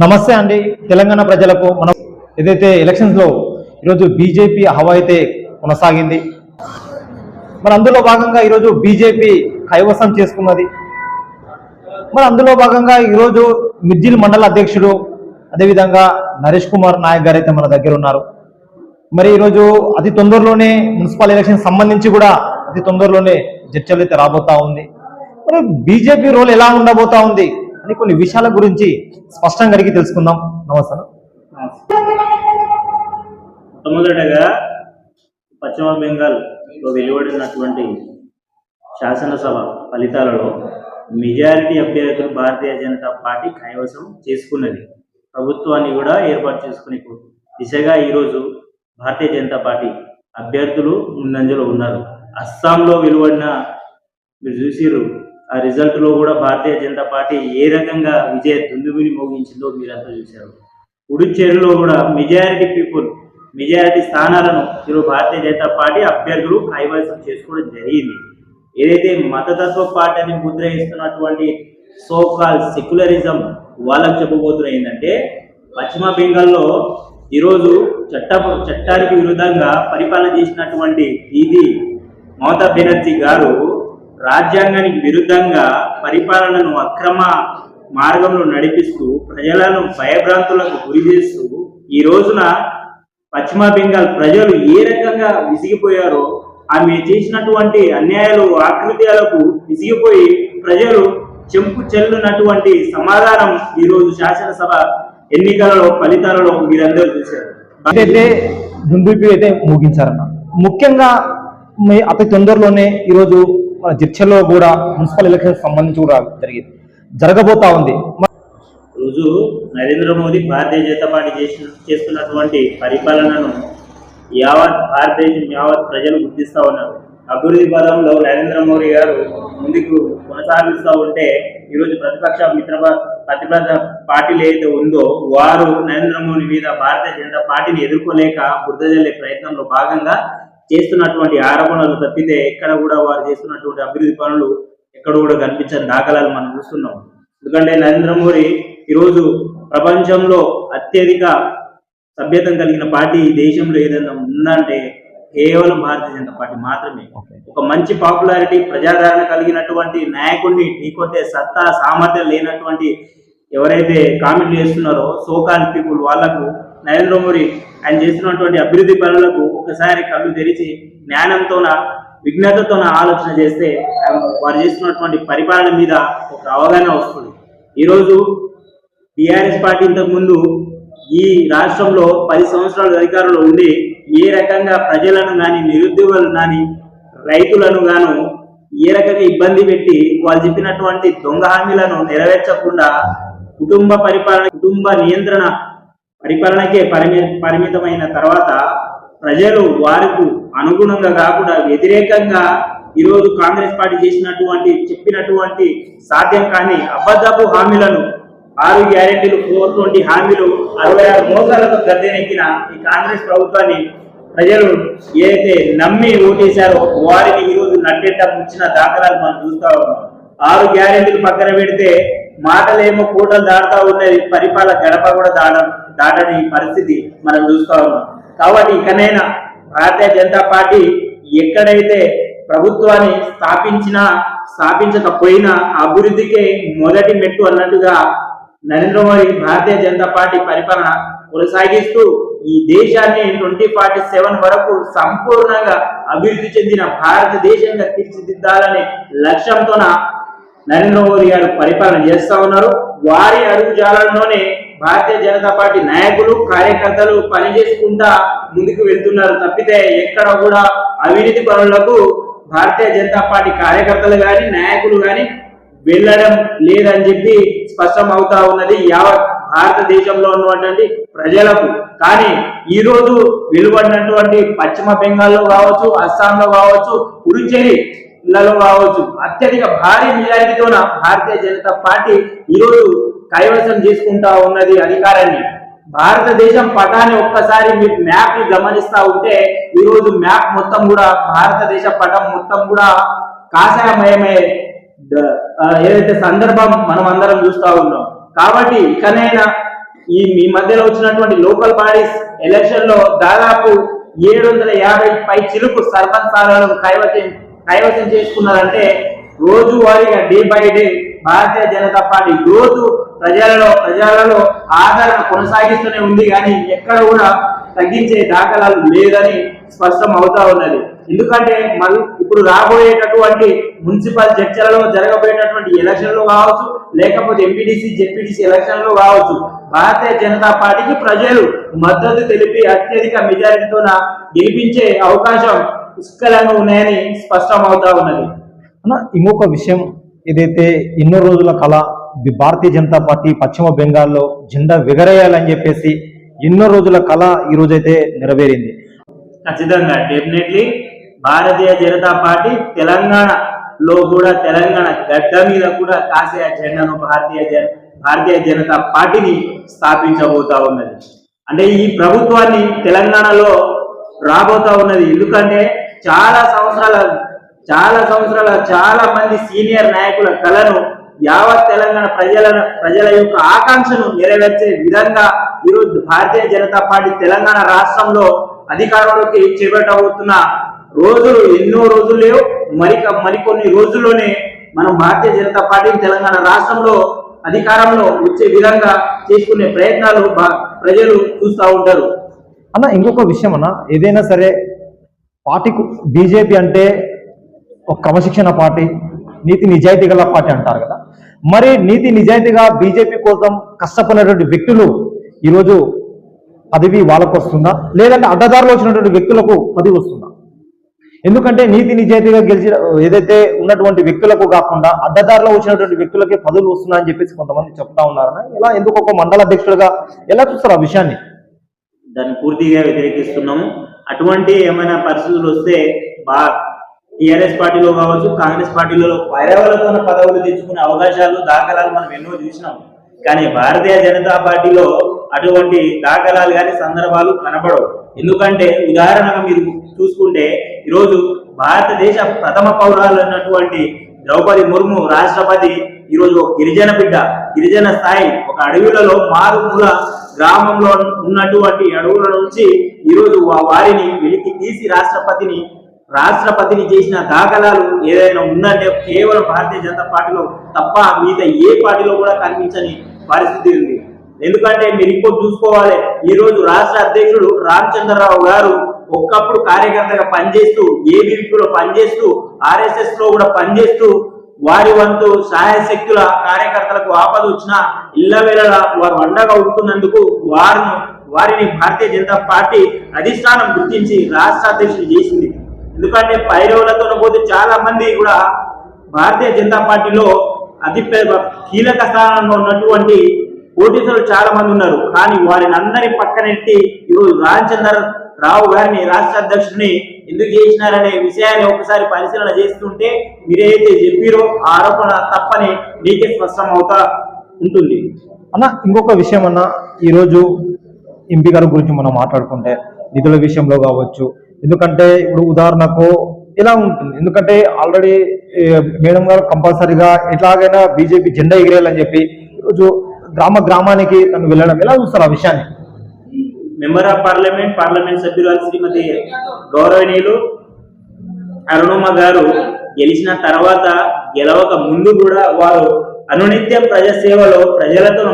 నమస్తే అండి. తెలంగాణ ప్రజలకు మనం ఏదైతే ఎలక్షన్స్ లో ఈరోజు బీజేపీ హవా అయితే కొనసాగింది. మరి అందులో భాగంగా ఈరోజు బీజేపీ కైవసం చేసుకున్నది. మరి అందులో భాగంగా ఈరోజు మిర్జిల్ మండల అధ్యక్షుడు అదేవిధంగా నరేష్ కుమార్ నాయక్ గారు అయితే మన దగ్గర ఉన్నారు. మరి ఈరోజు అతి తొందరలోనే మున్సిపల్ ఎలక్షన్ సంబంధించి కూడా అతి తొందరలోనే చర్చలు అయితే రాబోతా ఉంది. మరి బీజేపీ రోల్ ఎలా ఉండబోతా ఉంది అని కొన్ని విషయాల గురించి స్పష్టంగా అడిగి తెలుసుకుందాం. నమస్తే. మొట్టమొదటగా పశ్చిమ బెంగాల్లో వెలువడినటువంటి శాసనసభ ఫలితాలలో మెజారిటీ అభ్యర్థులు భారతీయ జనతా పార్టీ కైవసం చేసుకున్నది. ప్రభుత్వాన్ని కూడా ఏర్పాటు చేసుకునే దిశగా ఈరోజు భారతీయ జనతా పార్టీ అభ్యర్థులు ముందంజలో ఉన్నారు. అస్సాంలో వెలువడిన మీరు చూసిరు, ఆ రిజల్ట్లో కూడా భారతీయ జనతా పార్టీ ఏ రకంగా విజయ దుందుబిని మోగించిందో మీరంతా చూశారు. పుడుచ్చేరిలో కూడా మెజారిటీ స్థానాలను ఈరోజు భారతీయ జనతా పార్టీ అభ్యర్థులు కైవసం చేసుకోవడం జరిగింది. ఏదైతే మతతత్వ పార్టీని ముద్ర ఇస్తున్నటువంటి సోకాల్ సెక్యులరిజం వాళ్ళకు చెప్పబోతున్న ఏంటంటే, పశ్చిమ బెంగాల్లో ఈరోజు చట్టానికి విరుద్ధంగా పరిపాలన చేసినటువంటి ఇది మమతా బెనర్జీ గారు రాజ్యాంగానికి విరుద్ధంగా పరిపాలనను అక్రమ మార్గంలో నడిపిస్తూ ప్రజలను భయభ్రాంతులకు గురి చేస్తూ ఈ రోజున పశ్చిమ బెంగాల్ ప్రజలు ఏ రకంగా విసిగిపోయారో, ఆమె చేసినటువంటి అన్యాయాలు ఆకృత్యాలకు విసిగిపోయి ప్రజలు చెంపు చెల్లునటువంటి సమాధానం ఈరోజు శాసనసభ ఎన్నికలలో ఫలితాలలో మీరందరూ చూశారు. అయితే దుందుబి అయితే ముగించారన్న. ముఖ్యంగా అతి తొందరలోనే ఈరోజు మన చర్చలో కూడా మున్సిపల్ ఎలక్షన్ సంబంధించి కూడా జరగబోతా ఉంది. రోజు నరేంద్ర మోదీ భారతీయ జనతా పార్టీ చేస్తున్నటువంటి పరిపాలనను యావత్ ప్రజలు గుర్తిస్తూ ఉన్నారు. అభివృద్ధి పదంలో నరేంద్ర మోదీ గారు ముందుకు కొనసాగిస్తూ ఉంటే ఈరోజు ప్రతిపక్ష పార్టీలు ఏదైతే ఉందో వారు నరేంద్ర మోదీ మీద భారతీయ జనతా పార్టీని ఎదుర్కోలేక బురద జల్లే ప్రయత్నంలో భాగంగా చేస్తున్నటువంటి ఆరోపణలు తప్పితే ఎక్కడ కూడా వారు చేస్తున్నటువంటి అభివృద్ధి పనులు ఎక్కడ కూడా కనిపించని దాఖలాలు మనం చూస్తున్నాం. ఎందుకంటే నరేంద్ర మోదీ ఈరోజు ప్రపంచంలో అత్యధిక సభ్యత్వం కలిగిన పార్టీ ఈ దేశంలో ఏదైనా ఉందంటే కేవలం భారతీయ జనతా పార్టీ మాత్రమే. ఒక మంచి పాపులారిటీ ప్రజాదరణ కలిగినటువంటి నాయకుడిని ఢీకొట్టే సత్తా సామర్థ్యం లేనటువంటి ఎవరైతే కామెంట్లు చేస్తున్నారో సోకాల్ పీపుల్ వాళ్లకు నరేంద్ర మోదీ ఆయన చేస్తున్నటువంటి అభివృద్ధి పనులకు ఒకసారి కళ్ళు తెరిచి జ్ఞానంతోన విజ్ఞతతోన ఆలోచన చేస్తే వారు చేస్తున్నటువంటి పరిపాలన మీద ఒక అవగాహన వస్తుంది. ఈరోజు టీఆర్ఎస్ పార్టీ ఇంతకుముందు ఈ రాష్ట్రంలో 10 సంవత్సరాలు అధికారంలో ఉండి ఏ రకంగా ప్రజలను కానీ నిరుద్యోగులను కానీ రైతులను గాను ఏ రకంగా ఇబ్బంది పెట్టి వాళ్ళు చెప్పినటువంటి దొంగ హామీలను నెరవేర్చకుండా కుటుంబ నియంత్రణ పరిపాలనకే పరిమితమైన తర్వాత ప్రజలు వారికి అనుగుణంగా కాకుండా వ్యతిరేకంగా ఈరోజు కాంగ్రెస్ పార్టీ చెప్పినటువంటి సాధ్యం కాని అబద్ధపు హామీలను 6 గ్యారెంటీలు 420 హామీలు 66 మోసాలతో గద్దెనెక్కిన ఈ కాంగ్రెస్ ప్రభుత్వాన్ని ప్రజలు ఏదైతే నమ్మి ఓటేశారో వారిని ఈరోజు నట్టేట ముంచిన దాఖలాలు మనం చూస్తా ఉన్నాం. 6 గ్యారెంటీలు పక్కన పెడితే మాటలేమో కోటలు దాటుతా ఉన్నది, పరిపాలన గడప కూడా దాటని పరిస్థితి మనం చూస్తా ఉన్నాం. కాబట్టి ఇకనైనా భారతీయ జనతా పార్టీ ఎక్కడైతే ప్రభుత్వాన్ని స్థాపించకపోయినా అభివృద్ధికే మొదటి మెట్టు అన్నట్టుగా నరేంద్ర మోదీ భారతీయ జనతా పార్టీ పరిపాలన కొనసాగిస్తూ ఈ దేశాన్ని 2047 వరకు సంపూర్ణంగా అభివృద్ధి చెందిన భారతదేశంగా తీర్చిదిద్దాలనే లక్ష్యంతోన నరేంద్ర మోదీ గారు పరిపాలన చేస్తా ఉన్నారు. వారి అడుగుజాలలోనే భారతీయ జనతా పార్టీ నాయకులు కార్యకర్తలు పనిచేసుకుంటా ముందుకు వెళ్తున్నారు తప్పితే ఎక్కడ కూడా అవినీతి పనులకు భారతీయ జనతా పార్టీ కార్యకర్తలు కానీ నాయకులు కానీ వెళ్ళడం లేదని చెప్పి స్పష్టం అవుతా ఉన్నది యావత్ భారతదేశంలో ఉన్నటువంటి ప్రజలకు. కానీ ఈ రోజు వెలువడినటువంటి పశ్చిమ బెంగాల్లో కావచ్చు, అస్సాంలో కావచ్చు, పుడుచ్చేరిలలో కావచ్చు అత్యధిక భారీ మెజారిటీతోన భారతీయ జనతా పార్టీ ఈరోజు కైవసం చేసుకుంటా ఉన్నది అధికారాన్ని. భారతదేశం పటాన్ని ఒక్కసారి మీరు మ్యాప్ ని గమనిస్తా ఉంటే ఈరోజు మ్యాప్ మొత్తం కూడా భారతదేశ పటం మొత్తం కూడా కాషాయమయమే ఏదైతే సందర్భం మనం అందరం చూస్తా ఉన్నాం. కాబట్టి ఇకనైనా ఈ మధ్యలో వచ్చినటువంటి లోకల్ బాడీస్ ఎలక్షన్ లో దాదాపు 750 పై చిలుకు సర్పంచ్ స్థానాలను కైవసం చేసుకున్నారంటే రోజువారీగా day by day Bharatiya Janata party growth ప్రజలలో ఆదరణ కొనసాగిస్తూనే ఉంది, కానీ ఎక్కడ కూడా తగ్గించే దాఖలాలు లేదని స్పష్టం అవుతా ఉన్నది. ఎందుకంటే మరి ఇప్పుడు రాబోయేటటువంటి మున్సిపల్ చర్చలలో జరగబోయేటటువంటి ఎలక్షన్ లో కావచ్చు, లేకపోతే ఎంపీటీసీ జెడ్పీటీసీ ఎలక్షన్ లో కావచ్చు, భారతీయ జనతా పార్టీకి ప్రజలు మద్దతు తెలిపి అత్యధిక మెజారిటీతో గెలిపించే అవకాశం పుష్కలంగా ఉన్నాయని స్పష్టం అవుతా ఉన్నది. ఇంకొక విషయం, ఏదైతే ఎన్నో రోజుల కళ భారతీయ జనతా పార్టీ పశ్చిమ బెంగాల్లో జెండా ఎగరేయాలని చెప్పేసి ఎన్నో రోజుల కళ ఈ రోజైతే నెరవేరింది. ఖచ్చితంగా డెఫినెట్లీ భారతీయ జనతా పార్టీ తెలంగాణలో కూడా, తెలంగాణ గడ్డ మీద కూడా కాసే జెండాను భారతీయ జనతా పార్టీని స్థాపించబోతా ఉన్నది. అంటే ఈ ప్రభుత్వాన్ని తెలంగాణలో రాబోతా ఉన్నది. ఎందుకంటే చాలా సంవత్సరాల చాలా మంది సీనియర్ నాయకుల కళను, యావత్ తెలంగాణ ప్రజల యొక్క ఆకాంక్షను నెరవేర్చే విధంగా ఈరోజు భారతీయ జనతా పార్టీ తెలంగాణ రాష్ట్రంలో అధికారంలోకి చేపట్టబోతున్న రోజులు ఎన్నో రోజులు లేవు, మరికొన్ని రోజుల్లోనే మనం భారతీయ జనతా పార్టీ తెలంగాణ రాష్ట్రంలో అధికారంలో వచ్చే విధంగా చేసుకునే ప్రయత్నాలు ప్రజలు చూస్తూ ఉంటారు. ఇంకొక విషయం ఏదైనా సరే పార్టీకు బీజేపీ అంటే ఒక క్రమశిక్షణ పార్టీ, నీతి నిజాయితీ గల పార్టీ అంటారు కదా. మరి నీతి నిజాయితీగా బీజేపీ కోసం కష్టపడినటువంటి వ్యక్తులు ఈరోజు పదవి వాళ్ళకు వస్తుందా, లేదంటే అడ్డదారులు వచ్చినటువంటి వ్యక్తులకు పదవి వస్తుందా? ఎందుకంటే నీతి నిజాయితీగా గెలిచిన ఏదైతే ఉన్నటువంటి వ్యక్తులకు కాకుండా అడ్డదారిలో వచ్చినటువంటి వ్యక్తులకే పదవులు వస్తున్నాయని చెప్పేసి కొంతమంది చెప్తా ఉన్నారని, ఇలా ఎందుకు ఒక మండల అధ్యక్షుడిగా ఎలా చూస్తారు ఆ విషయాన్ని? దాన్ని పూర్తిగా వ్యతిరేకిస్తున్నాము. అటువంటి ఏమైనా పరిస్థితులు వస్తే టీఆర్ఎస్ పార్టీలో కావచ్చు, కాంగ్రెస్ పార్టీలలో వైరవలతో పదవులు తెచ్చుకునే అవకాశాలు, దాఖలాలు మనం ఎన్నో చూసినాం. కానీ భారతీయ జనతా పార్టీలో అటువంటి దాఖలాలు కానీ సందర్భాలు కనబడవు. ఎందుకంటే ఉదాహరణగా మీరు చూసుకుంటే ఈరోజు భారతదేశ ప్రథమ పౌరాలు అన్నటువంటి ద్రౌపది ముర్ము రాష్ట్రపతి ఈరోజు ఒక గిరిజన బిడ్డ, గిరిజన స్థాయి ఒక అడవులలో మారుమూల గ్రామంలో ఉన్నటువంటి అడవుల నుంచి ఈరోజు వారిని వెలికి తీసి రాష్ట్రపతిని చేసిన దాఖలాలు ఏదైనా ఉందంటే కేవలం భారతీయ జనతా పార్టీలో తప్ప మిగతా ఏ పార్టీలో కూడా కనిపించని పరిస్థితి ఉంది. ఎందుకంటే మీరు ఇంకోటి చూసుకోవాలి, ఈ రోజు రాష్ట్ర అధ్యక్షుడు రామచంద్రరావు గారు ఒక్కప్పుడు కార్యకర్తగా పనిచేస్తూ, ఏబీవీపీలో పనిచేస్తూ, ఆర్ఎస్ఎస్ లో కూడా పనిచేస్తూ, వారి వంతు సహాయ శక్తుల కార్యకర్తలకు ఆపద వచ్చినా ఇళ్లవేళలా వారు అండగా ఉంటున్నందుకు వారిని భారతీయ జనతా పార్టీ అధిష్టానం గుర్తించి రాష్ట్ర అధ్యక్షుడు చేసింది. ఎందుకంటే పైరవులతో పోతే చాలా మంది కూడా భారతీయ జనతా పార్టీలో అతి కీలక స్థానంలో ఉన్నటువంటి పోటీసులు చాలా మంది ఉన్నారు. కానీ వారిని అందరి పక్కనెట్టి ఈరోజు రామచంద్రరావు గారిని రాష్ట్ర అధ్యక్షుడిని ఎందుకు చేసినారనే విషయాన్ని ఒకసారి పరిశీలన చేస్తుంటే మీరైతే చెప్పిరో ఆరోపణ తప్పని మీకే స్పష్టం అవుతా ఉంటుంది. ఇంకొక విషయం ఈరోజు ఎంపీ గారి గురించి మనం మాట్లాడుకుంటే నిధుల విషయంలో కావచ్చు, ఎందుకంటే ఇప్పుడు ఉదాహరణకు ఇలా ఉంటుంది, ఎందుకంటే ఆల్రెడీ మేడం గారు కంపల్సరీగా ఎట్లాగైనా బీజేపీ జెండా ఎగిరేయాలని చెప్పి ఈరోజు గ్రామానికి తను వెళ్ళడం, ఎలా చూస్తారు ఆ విషయాన్ని? మెంబర్ ఆఫ్ పార్లమెంట్ సభ్యురాలు శ్రీమతి గౌరవనీయులు అరుణమ్మ గారు గెలిచిన తర్వాత గెలవక ముందు కూడా వారు అనునిత్యం ప్రజాసేవలో ప్రజలతో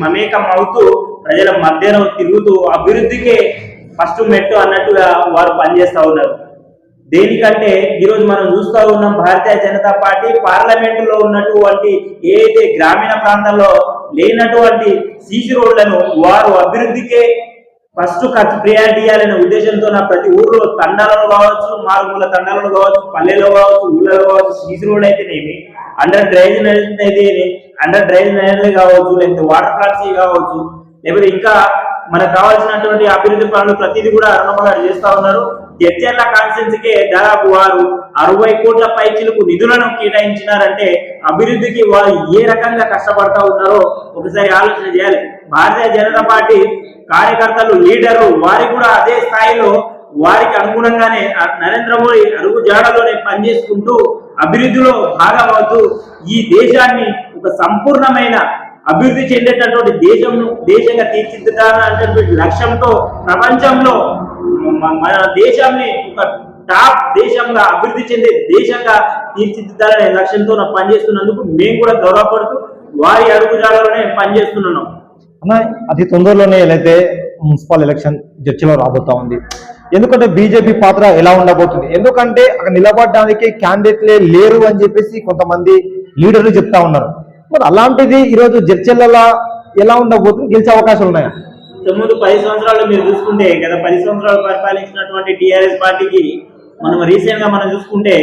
మమేకం అవుతూ ప్రజల మధ్యలో తిరుగుతూ అభివృద్ధికే ఫస్ట్ మెట్టు అన్నట్టుగా వారు పనిచేస్తా ఉన్నారు. దేనికంటే ఈరోజు మనం చూస్తూ ఉన్నాం, భారతీయ జనతా పార్టీ పార్లమెంటులో ఉన్నటువంటి ఏదైతే గ్రామీణ ప్రాంతాల్లో లేనటువంటి సీసీ రోడ్లను వారు అభివృద్ధికే ఫస్ట్ ప్రియారిటీ ఇవ్వాలనే ఉద్దేశంతో ప్రతి ఊర్లో తండాలలో కావచ్చు, మారుమూల తండాలలో కావచ్చు, పల్లెలో కావచ్చు, ఊళ్ళలో కావచ్చు, సీసీ రోడ్ అయితేనేమి, అండర్ డ్రైనేజ్ కావచ్చు, లేకపోతే వాటర్ ప్లాంట్స్ కావచ్చు, లేకపోతే ఇంకా మనకు కావాల్సినటువంటి అభివృద్ధి పనులు ప్రతిదీ కూడా అరుణమ్మ గారు చేస్తా ఉన్నారు. జడ్చర్ల కాన్స్టిట్యున్సీకి దాదాపు వారు 60 కోట్ల పైచిలకు నిధులను కేటాయించినారంటే అభివృద్ధికి వారు ఏ రకంగా కష్టపడతా ఉన్నారో ఒకసారి ఆలోచన చేయాలి. భారతీయ జనతా పార్టీ కార్యకర్తలు, లీడర్లు వారి కూడా అదే స్థాయిలో వారికి అనుగుణంగానే నరేంద్ర మోడీ అడుగు జాడలోనే పనిచేసుకుంటూ అభివృద్ధిలో భాగమవుతూ ఈ దేశాన్ని ఒక సంపూర్ణమైన అభివృద్ధి చెందేటటువంటి దేశంగా తీర్చిదిద్దాలనేటువంటి లక్ష్యంతో ప్రపంచంలో మన దేశాన్ని ఒక టాప్ దేశంగా అభివృద్ధి చెందే దేశంగా తీర్చిదిద్దాలనే లక్ష్యంతో పనిచేస్తున్నందుకు మేము కూడా గౌరవపడుతూ వారి అడుగుజాడలోనే పనిచేస్తున్నాం. అన్న అతి తొందరలోనే ఏదైతే మున్సిపల్ ఎలక్షన్ చర్చలో రాబోతా ఉంది. ఎందుకంటే బీజేపీ పాత్ర ఎలా ఉండబోతుంది, ఎందుకంటే అక్కడ నిలబడడానికి క్యాండిడేట్లే లేరు అని చెప్పేసి కొంతమంది లీడర్లు చెప్తా ఉన్నారు. మరి అలాంటిది ఈరోజు చర్చలలో ఎలా ఉండబోతుంది, గెలిచే అవకాశాలు ఉన్నాయా? ముందు 10 సంవత్సరాలు మీరు చూసుకుంటే గత 10 సంవత్సరాలు పరిపాలించినటువంటి టీఆర్ఎస్ పార్టీకి మనం చూసుకుంటే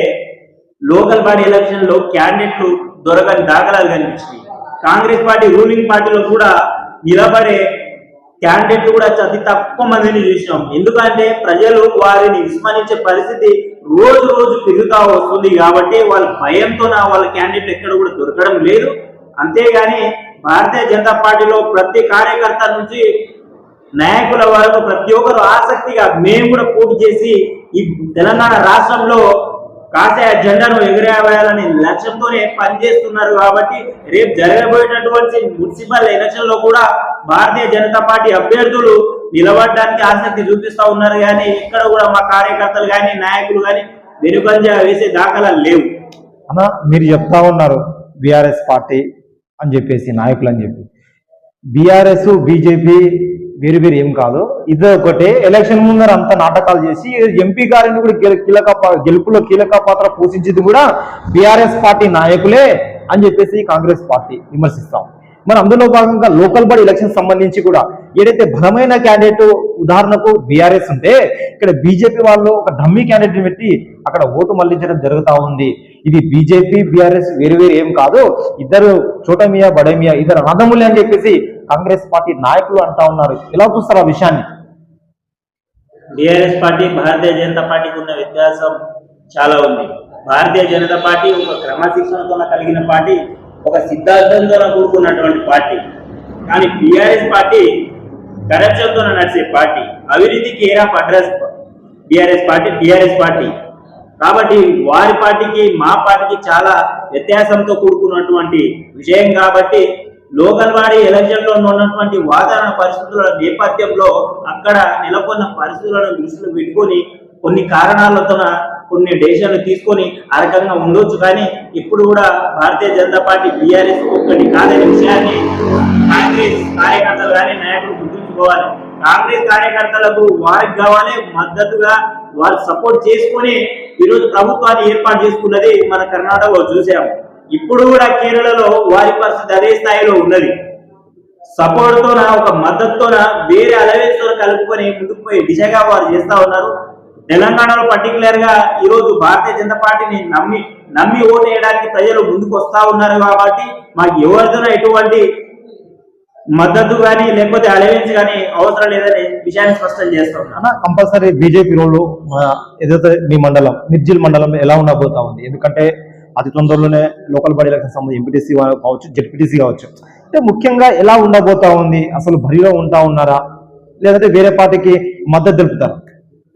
లోకల్ బాడీ ఎలక్షన్ లో క్యాండిడేట్లు దొరకని దాఖలాలు కనిపించినాయి. కాంగ్రెస్ పార్టీ రూలింగ్ పార్టీలో కూడా నిలబడే క్యాండిడేట్లు కూడా అతి తక్కువ మందిని చూసినాం. ఎందుకంటే ప్రజలు వారిని విస్మరించే పరిస్థితి రోజు రోజు పెరుగుతా వస్తుంది కాబట్టి వాళ్ళ భయంతో వాళ్ళ క్యాండిడేట్లు ఎక్కడ కూడా దొరకడం లేదు. అంతేగాని భారతీయ జనతా పార్టీలో ప్రతి కార్యకర్త నుంచి నాయకుల వరకు ప్రతి ఒక్కరు ఆసక్తిగా మేము కూడా పోటీ చేసి ఈ తెలంగాణ రాష్ట్రంలో కాసే జెండాను ఎగురేయాలనే లక్ష్యంతోనే పనిచేస్తున్నారు. కాబట్టి రేపు జరగబోయేటటువంటి మున్సిపల్ ఎలక్షన్ లో కూడా భారతీయ జనతా పార్టీ అభ్యర్థులు నిలబడడానికి ఆసక్తి చూపిస్తా ఉన్నారు. కానీ ఎక్కడ కూడా మా కార్యకర్తలు కానీ నాయకులు కానీ వెనుకంజ వేసే దాఖలాలు లేవు. అన్న మీరు చెప్తా ఉన్నారు బీఆర్ఎస్ పార్టీ అని చెప్పేసి నాయకులు అని చెప్పి, బీఆర్ఎస్ బీజేపీ వేరు వేరు ఏం కాదు, ఇది ఒకటే. ఎలక్షన్ ముందర అంత నాటకాలు చేసి ఎంపీ గారిని కూడా గెలుపులో కీలక పాత్ర పోషించింది కూడా బీఆర్ఎస్ పార్టీ నాయకులే అని చెప్పేసి కాంగ్రెస్ పార్టీ విమర్శిస్తాం. మరి అందులో భాగంగా లోకల్ బాడీ ఎలక్షన్ సంబంధించి కూడా ఏదైతే బలమైన క్యాండిడేట్ ఉదాహరణకు బీఆర్ఎస్ ఉంటే ఇక్కడ బీజేపీ వాళ్ళు ఒక డమ్మీ క్యాండిడేట్ పెట్టి అక్కడ ఓటు మళ్లించడం జరుగుతూ ఉంది. ఇది బీజేపీ బీఆర్ఎస్ వేరు వేరు ఏం కాదు, ఇద్దరు చోటమియా బడమియా ఇద్దరు అన్నదమ్ములే అని చెప్పేసి కాంగ్రెస్ పార్టీ నాయకులు అంటా ఉన్నారు. ఎలా చూస్తారు ఆ విషయాన్ని? బీఆర్ఎస్ పార్టీ భారతీయ జనతా పార్టీకి ఉన్న వ్యత్యాసం చాలా ఉంది. భారతీయ జనతా పార్టీ ఒక క్రమశిక్షణతో కలిగిన పార్టీ, ఒక సిద్ధాంతంతో కూడుకున్నటువంటి పార్టీ. కానీ బీఆర్ఎస్ పార్టీ కరప్షన్ తో నడిచే పార్టీ, అవినీతికి ఏరా అడ్రస్ టీఆర్ఎస్ పార్టీ. కాబట్టి వారి పార్టీకి మా పార్టీకి చాలా వ్యత్యాసంతో కూడుకున్నటువంటి విషయం. కాబట్టి లోకల్ బాడీ ఎలక్షన్ లో ఉన్నటువంటి వాతావరణ పరిస్థితుల నేపథ్యంలో అక్కడ నెలకొన్న పరిస్థితులను దృష్టిలో పెట్టుకొని కొన్ని కారణాలతో కొన్ని డెసిషన్లు తీసుకొని ఆ రకంగా ఉండొచ్చు. కానీ ఇప్పుడు కూడా భారతీయ జనతా పార్టీ బీఆర్ఎస్ ఒక్కటి కాదనే విషయాన్ని కాంగ్రెస్ కార్యకర్తలు కానీ నాయకులు గుర్తుంచుకోవాలి. కాంగ్రెస్ కార్యకర్తలకు వారికి కావాలి మద్దతుగా వారు సపోర్ట్ చేసుకుని ఈరోజు ప్రభుత్వాన్ని ఏర్పాటు చేసుకున్నది మన కర్ణాటకలో చూసాము. ఇప్పుడు కూడా కేరళలో వారి పరిస్థితి అదే స్థాయిలో ఉన్నది. సపోర్ట్ తోన ఒక మద్దతుతోన వేరే అలవెన్స్ తో కలుపుకొని ముందుకు పోయి దిశగా వారు చేస్తా ఉన్నారు. తెలంగాణలో పర్టికులర్ గా ఈ రోజు భారతీయ జనతా పార్టీని నమ్మి ఓటు వేయడానికి ప్రజలు ముందుకు వస్తా ఉన్నారు. కాబట్టి మాకు ఎవరితోనూ ఎటువంటి మద్దతు కానీ లేకపోతే అలవెన్స్ కానీ అవసరం లేదనే విషయాన్ని స్పష్టం చేస్తా ఉన్నా. కంపల్సరీ బీజేపీ రోడ్లు ఏదైతే మీ మండలం నిర్జిల్ మండలం ఎలా ఉండబోతా ఉంది? ఎందుకంటే అతి తొందరలోనే లోకల్ బాడీ ఎలక్షన్ సంబంధించి ఎంపీటీసీ కావచ్చు, జెడ్పీటీసీ కావచ్చు, అంటే ముఖ్యంగా ఎలా ఉండబోతా ఉంది? అసలు బరిలో ఉంటా ఉన్నారా లేదంటే వేరే పార్టీకి మద్దతు తెలుపుతారా?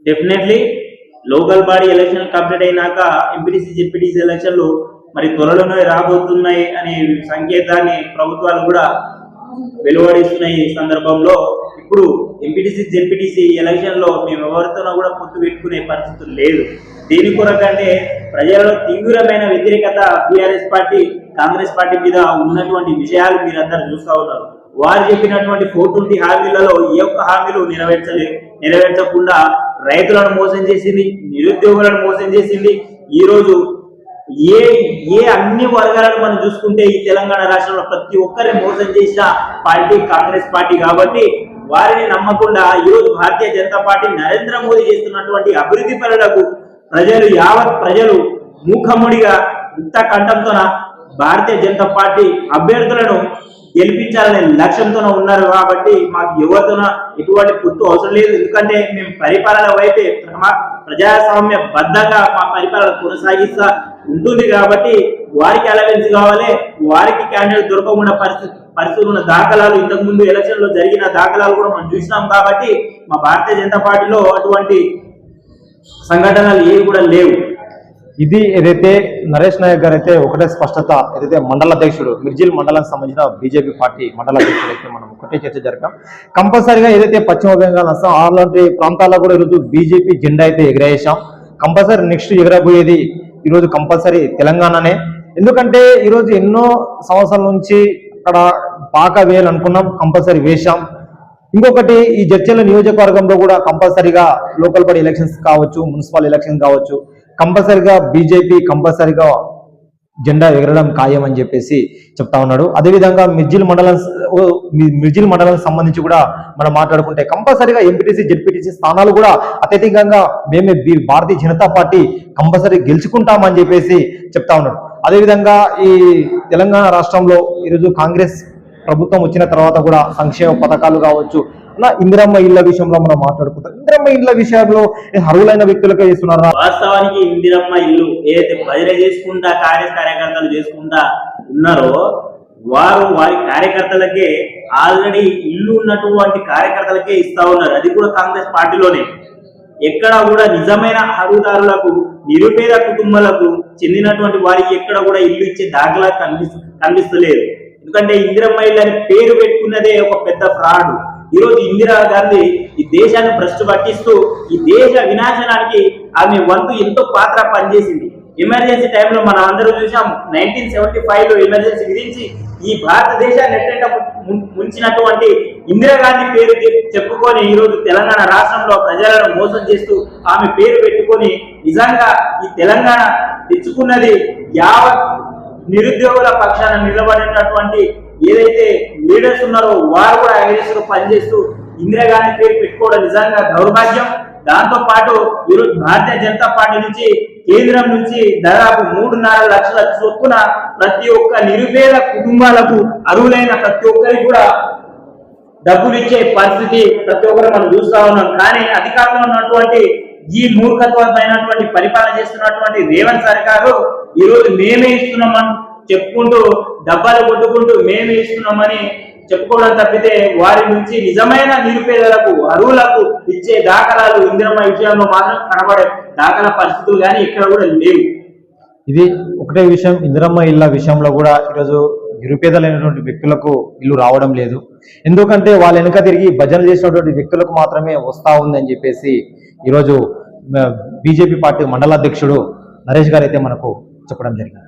Definitely local body election complete అయినాక ఎంపీటీసీ జెడ్పీటీసీ ఎలక్షన్లు మరి త్వరలోనే రాబోతున్నాయి అనే సంకేతాన్ని ప్రభుత్వాలు కూడా వెలువడిస్తున్నాయి. ఈ సందర్భంలో ఇప్పుడు ఎంపీటీసీ జెడ్పీటీసీ ఎలక్షన్ లో మేము ఎవరితోనో కూడా పొత్తు పెట్టుకునే పరిస్థితులు లేదు. దీని కొరకంటే ప్రజలలో తీవ్రమైన వ్యతిరేకత బీఆర్ఎస్ పార్టీ కాంగ్రెస్ పార్టీ మీద ఉన్నటువంటి విషయాలు మీరందరూ చూస్తా ఉన్నారు. వారు చెప్పినటువంటి 420 హామీలలో ఏ ఒక్క హామీలు నెరవేర్చకుండా రైతులను మోసం చేసింది, నిరుద్యోగులను మోసం చేసింది. ఈ రోజు ఏ అన్ని వర్గాలను మనం చూసుకుంటే ఈ తెలంగాణ రాష్ట్రంలో ప్రతి ఒక్కరిని మోసం చేసిన పార్టీ కాంగ్రెస్ పార్టీ. కాబట్టి వారిని నమ్మకుండా ఈరోజు భారతీయ జనతా పార్టీ నరేంద్ర మోదీ చేస్తున్నటువంటి అభివృద్ధి పనులకు యావత్ ప్రజలు మూఖముడిగా ఇంత కంఠంతో భారతీయ జనతా పార్టీ అభ్యర్థులను గెలిపించాలనే లక్ష్యంతో ఉన్నారు. కాబట్టి మాకు ఎవరితోనూ ఎటువంటి పొత్తు అవసరం లేదు. ఎందుకంటే మేము పరిపాలన వైపే ప్రజాస్వామ్య బద్ధంగా మా పరిపాలన కొనసాగిస్తా ఉంటుంది. కాబట్టి వారికి అలవెన్స్ కావాలి, వారికి క్యాండిడేట్ దొరకకుండా పరిస్థితులు ఉన్న దాఖలాలు ఇంతకు ముందు ఎలక్షన్ లో జరిగిన దాఖలాలు కూడా మనం చూసినాం. కాబట్టి మా భారతీయ జనతా పార్టీలో అటువంటి సంఘటనలు ఏవి కూడా లేవు. ఇది ఏదైతే నరేష్ నాయక్ గారు అయితే ఒకటే స్పష్టత, ఏదైతే మండల అధ్యక్షుడు మిర్జిల్ మండలానికి సంబంధించిన బీజేపీ పార్టీ మండల అధ్యక్షుడు అయితే మనం ఒకటే చర్చ జరగం. కంపల్సరీగా ఏదైతే పశ్చిమ బెంగాల్ అస్సాం అలాంటి ప్రాంతాల్లో కూడా ఈరోజు బీజేపీ జెండా అయితే ఎగరేసాం. కంపల్సరీ నెక్స్ట్ ఎగరబోయేది ఈరోజు కంపల్సరీ తెలంగాణనే. ఎందుకంటే ఈరోజు ఎన్నో సంవత్సరాల నుంచి అక్కడ పాక వేయాలనుకున్నాం, కంపల్సరీ వేశాం. ఇంకొకటి ఈ జడ్చర్ల నియోజకవర్గంలో కూడా కంపల్సరీగా లోకల్ బాడీ ఎలక్షన్స్ కావచ్చు, మున్సిపల్ ఎలక్షన్ కావచ్చు, కంపల్సరీగా బీజేపీ కంపల్సరీగా జెండా ఎగరడం ఖాయం అని చెప్పేసి చెప్తా ఉన్నాడు. అదేవిధంగా మిర్జిల్ మండలానికి సంబంధించి కూడా మనం మాట్లాడుకుంటే కంపల్సరీగా ఎంపీటీసీ జెడ్పీటీసీ స్థానాలు కూడా అత్యధికంగా మేమే భారతీయ జనతా పార్టీ కంపల్సరీ గెలుచుకుంటామని చెప్పేసి చెప్తా ఉన్నాడు. అదేవిధంగా ఈ తెలంగాణ రాష్ట్రంలో ఈరోజు కాంగ్రెస్ ప్రభుత్వం వచ్చిన తర్వాత కూడా సంక్షేమ పథకాలు కావచ్చు, ఇందిరమ్మ ఇళ్ల విషయంలో మనం మాట్లాడుకుంటాం. ఇందిరమ్మ ఇళ్ల విషయంలో అర్హులైన వ్యక్తులకే ఇస్తున్నారా? వాస్తవానికి ఇందిరమ్మ ఇల్లు ఏదైతే ప్రజలు చేసుకుంటా కాంగ్రెస్ కార్యకర్తలు చేసుకుంటా ఉన్నారో వారి కార్యకర్తలకే ఆల్రెడీ ఇల్లు ఉన్నటువంటి కార్యకర్తలకే ఇస్తా ఉన్నారు. అది కూడా కాంగ్రెస్ పార్టీలోనే. ఎక్కడ కూడా నిజమైన అర్హుదారులకు నిరుపేద కుటుంబాలకు చెందినటువంటి వారికి ఎక్కడ కూడా ఇల్లు ఇచ్చే దాఖలా కనిపిస్తలేదు. ఎందుకంటే ఇందిరమ్మ ఇల్లు అని పేరు పెట్టుకున్నదే ఒక పెద్ద ఫ్రాడ్. ఈరోజు ఇందిరా గాంధీ ఈ దేశాన్ని భ్రష్టు పట్టిస్తూ ఈ దేశ వినాశనానికి ఆమె వంతు ఎంతో పాత్ర పనిచేసింది. ఎమర్జెన్సీ టైంలో మనం అందరూ చూసాం. 1975 లో ఎమర్జెన్సీ విధించి ఈ భారతదేశాన్ని ఎట్లయితే ముంచినటువంటి ఇందిరాగాంధీ పేరు చెప్పుకొని ఈరోజు తెలంగాణ రాష్ట్రంలో ప్రజలను మోసం చేస్తూ ఆమె పేరు పెట్టుకొని నిజంగా ఈ తెలంగాణ తెచ్చుకున్నది యావత్ నిరుద్యోగుల పక్షాన నిలబడినటువంటి ఏదైతే లీడర్స్ ఉన్నారో వారు కూడా అగేన్స్ట్ పనిచేస్తూ ఇందిరాగాంధీ పేరు పెట్టుకోవడం నిజంగా దౌర్భాగ్యం. దాంతో పాటు ఈరోజు భారతీయ జనతా పార్టీ నుంచి కేంద్రం నుంచి దాదాపు 3.5 లక్షల చొప్పున ప్రతి ఒక్క నిరుపేద కుటుంబాలకు అర్హులైన ప్రతి ఒక్కరికి కూడా డబ్బులు ఇచ్చే పరిస్థితి ప్రతి ఒక్కరు మనం చూస్తా ఉన్నాం. కానీ అధికారంలో ఉన్నటువంటి ఈ మూర్ఖత్వమైనటువంటి పరిపాలన చేస్తున్నటువంటి రేవంత్ సర్కారు ఈరోజు మేమే ఇస్తున్నామని చెప్పుకుంటూ డబ్బాలు కొట్టుకుంటూ మేమే ఇస్తున్నామని చెప్పుకోవడం తప్పితే వారి నుంచి నిజమైన నిరుపేదలకు అర్హులకు ఇచ్చే దాఖలాలు ఇందిరమ్మ విషయంలో మాత్రం కనబడే దాఖలా పరిస్థితులు కానీ ఇక్కడ కూడా లేవు. ఇది ఒకటే విషయం. ఇందిరమ్మ ఇళ్ళ విషయంలో కూడా ఈరోజు నిరుపేదలైనటువంటి వ్యక్తులకు ఇల్లు రావడం లేదు. ఎందుకంటే వాళ్ళ వెనుక తిరిగి భజనలు చేసినటువంటి వ్యక్తులకు మాత్రమే వస్తా ఉందని చెప్పేసి ఈరోజు బీజేపీ పార్టీ మండలాధ్యక్షుడు నరేష్ గారు అయితే మనకు చెప్పడం జరిగింది.